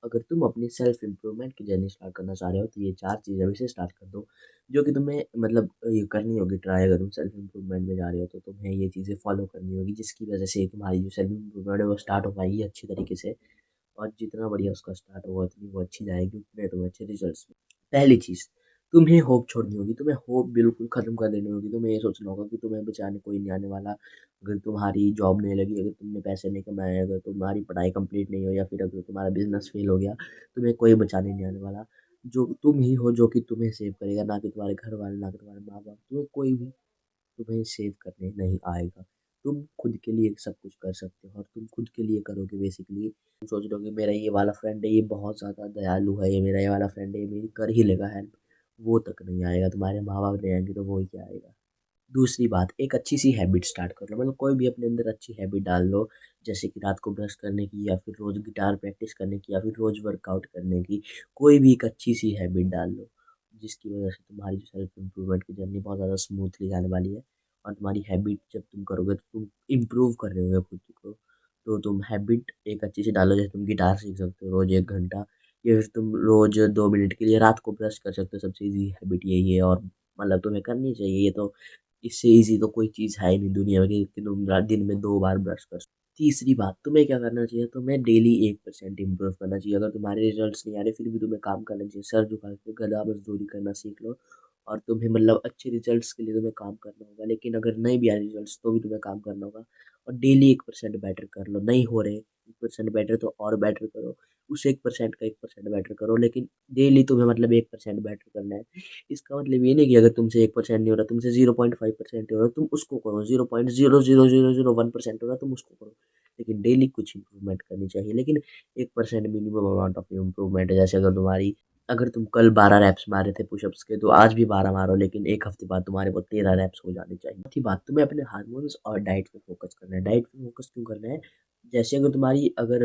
अगर तुम अपनी सेल्फ इम्प्रूवमेंट की जर्नी स्टार्ट करना चाह रहे हो तो ये 4 चीज़ अभी से स्टार्ट कर दो, जो कि तुम्हें मतलब ये करनी होगी ट्राई। अगर तुम सेल्फ इम्प्रूवमेंट में जा रहे हो तो तुम्हें ये चीज़ें फॉलो करनी होगी, जिसकी वजह से तुम्हारी जो सेल्फ इम्प्रूवमेंट है वो स्टार्ट हो पाएगी अच्छी तरीके से। और जितना बढ़िया उसका स्टार्ट होगा उतनी वो अच्छी जाएगी, उतने तुम्हें अच्छे रिजल्ट्स। पहली चीज़, तुम्हें होप छोड़नी होगी, तुम्हें होप बिल्कुल ख़त्म कर देनी होगी। तुम्हें ये सोचना होगा कि तुम्हें बचाने कोई नहीं आने वाला। अगर तुम्हारी जॉब नहीं लगी, अगर तुमने पैसे नहीं कमाए, अगर तुम्हारी पढ़ाई कंप्लीट नहीं हो, या फिर अगर तुम्हारा बिजनेस फेल हो गया, तुम्हें कोई बचाने नहीं आने वाला। जो तुम ही हो जो कि तुम्हें सेव करेगा, ना कि तुम्हारे घर वाले, ना कि तुम्हारे माँ बाप। तुम्हें कोई भी तुम्हें सेव करने नहीं आएगा। तुम खुद के लिए सब कुछ कर सकते हो और तुम खुद के लिए करोगे बेसिकली। तुम सोच रहे हो कि मेरा ये वाला फ्रेंड है, ये बहुत ज़्यादा दयालु है, ये मेरा ये वाला फ्रेंड है, ये मेरी कर ही लेगा हेल्प। वो तक नहीं आएगा, तुम्हारे माँ बाप नहीं आएंगे तो वो ही क्या आएगा। दूसरी बात, एक अच्छी सी हैबिट स्टार्ट कर लो, मतलब कोई भी अपने अंदर अच्छी हैबिट डाल लो। जैसे कि रात को ब्रश करने की, या फिर रोज़ गिटार प्रैक्टिस करने की, या फिर रोज़ वर्कआउट करने की। कोई भी एक अच्छी सी हैबिट डाल लो, जिसकी वजह से तुम्हारी जो सेल्फ इम्प्रूवमेंट की जर्नी बहुत ज़्यादा स्मूथली जाने वाली है। और तुम्हारी हैबिट जब तुम करोगे तो तुम इम्प्रूव कर रहे होगे खुद को। तो तुम हैबिट एक अच्छी सी डालो, जैसे तुम गिटार सीख सकते हो रोज़ 1 घंटा, या फिर तुम रोज़ 2 मिनट के लिए रात को ब्रश कर सकते हो। सबसे ईजी हैबिट यही है, और मतलब तुम्हें करनी चाहिए ये तो। इससे ईज़ी तो कोई चीज़ है ही नहीं दुनिया में कि तुम दिन में 2 बार ब्रश कर। तीसरी बात, तुम्हें क्या करना चाहिए, तुम्हें डेली 1% इम्प्रूव करना चाहिए। अगर तुम्हारे रिजल्ट्स नहीं आ रहे फिर भी तुम्हें काम करना चाहिए, सर झुका के गधा मजदूरी करना सीख लो। और तुम्हें मतलब अच्छे रिजल्ट्स के लिए तुम्हें काम करना होगा, लेकिन अगर नहीं भी आ रहे रिजल्ट्स तो भी तुम्हें काम करना होगा। और डेली 1% बेटर कर लो, नहीं हो रहे 1% बेटर तो और बेटर करो। उस 1% का 1% बेटर करो, लेकिन डेली तुम्हें मतलब 1% बेटर करना है। इसका मतलब ये नहीं कि अगर तुमसे 1% नहीं हो रहा, तुमसे 0.5% हो रहा, तुम उसको करो। 0.00001% हो रहा, तुम उसको करो। लेकिन डेली कुछ इंप्रूवमेंट करनी चाहिए, लेकिन 1% मिनिमम अमाउंट ऑफ इम्प्रूवमेंट है। जैसे अगर तुम कल 12 रैप्स मारे थे पुशअप्स के, तो आज भी 12 मारो, लेकिन एक हफ्ते बाद तुम्हारे वो 13 रैप्स हो जाने चाहिए। चौथी बात, तुम्हें अपने हार्मोन्स और डाइट पे फोकस करना है। डाइट पे फोकस क्यों करना है? जैसे अगर तुम्हारी अगर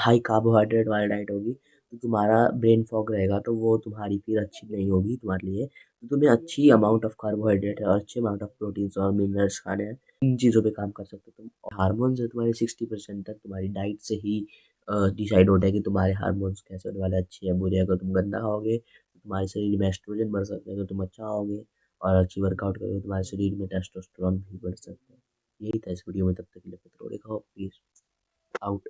हाई कार्बोहाइड्रेट वाली डाइट होगी तो तुम्हारा ब्रेन फॉग रहेगा, तो वो तुम्हारी फिर अच्छी नहीं होगी तुम्हारे लिए। तो तुम्हें अच्छी अमाउंट ऑफ कार्बोहाइड्रेट और अच्छे अमाउंट ऑफ प्रोटीन्स और मिनरल्स खाने हैं। इन चीज़ों पे काम कर सकते हो तुम। हार्मोन्स है तुम्हारे 60% तक तुम्हारी डाइट से ही डिसाइड होता है कि तुम्हारे हार्मोन्स कैसे होने वाले, अच्छे या बुरे। अगर तुम गंदा खाओगे तो तुम्हारे शरीर में एस्ट्रोजन बढ़ सकता है, अगर तुम अच्छा खाओगे और अच्छी वर्कआउट करोगे तो तुम्हारे शरीर में टेस्टोस्टेरोन भी बढ़ सकता है। यही था इस वीडियो में, तब तक के लिए पत्र खाओ प्लीज़। आउट।